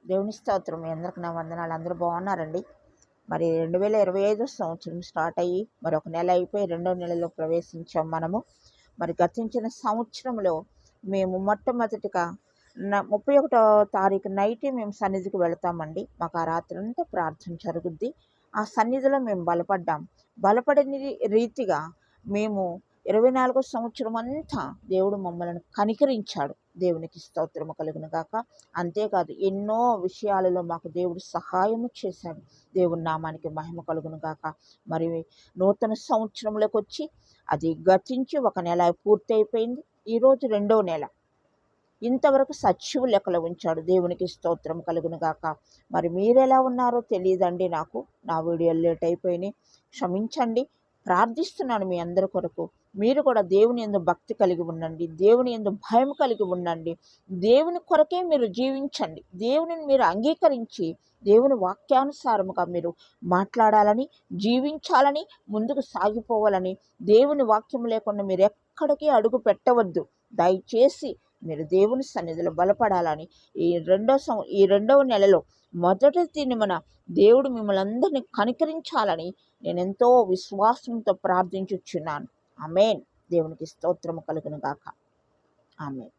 దేవుని స్తోత్రం. మీ అందరికి నా వందనాలు. అందరూ బాగున్నారండి? మరి 2025 సంవత్సరం స్టార్ట్ అయ్యి మరి ఒక నెల అయిపోయి రెండో నెలలో ప్రవేశించాం మనము. మరి గతించిన సంవత్సరంలో మేము మొట్టమొదటిగా 31వ తారీఖు నైట్ మేము సన్నిధికి వెళతామండి. మాకు ఆ రాత్రి అంతా ప్రార్థన జరుగుద్ది. ఆ సన్నిధిలో మేము బలపడిన రీతిగా మేము 24 సంవత్సరం అంతా దేవుడు మమ్మల్ని కనికరించాడు. దేవునికి స్తోత్రము కలుగును గాక. అంతేకాదు ఎన్నో విషయాలలో మాకు దేవుడు సహాయము చేశాడు. దేవుని నామానికి మహిమ కలుగును గాక. మరి నూతన సంవత్సరంలోకి వచ్చి అది గతించి ఒక నెల పూర్తయిపోయింది. ఈరోజు రెండో నెల. ఇంతవరకు సజీవ లెక్కలో ఉంచాడు. దేవునికి స్తోత్రం కలుగును గాక. మరి మీరెలా ఉన్నారో తెలియదండి నాకు. నా వీడియోలు లేట్ అయిపోయినాయి, క్షమించండి. ప్రార్థిస్తున్నాను మీ అందరి కొరకు. మీరు కూడా దేవుని యందు భక్తి కలిగి ఉండండి, దేవుని యందు భయం కలిగి ఉండండి. దేవుని కొరకే మీరు జీవించండి. దేవునిని మీరు అంగీకరించి దేవుని వాక్యానుసారముగా మీరు మాట్లాడాలని, జీవించాలని, ముందుకు సాగిపోవాలని. దేవుని వాక్యం లేకుండా మీరు ఎక్కడికి అడుగు పెట్టవద్దు. దయచేసి మీరు దేవుని సన్నిధిలో బలపడాలని ఈ రెండవ నెలలో మొదటి దినమున దేవుడు మిమ్మల్ని అందరినీ కనికరించాలని నేను ఎంతో విశ్వాసంతో ప్రార్థించుచున్నాను. ఆమేన్. దేవునికి స్తోత్రము కలుగును గాక. ఆమేన్.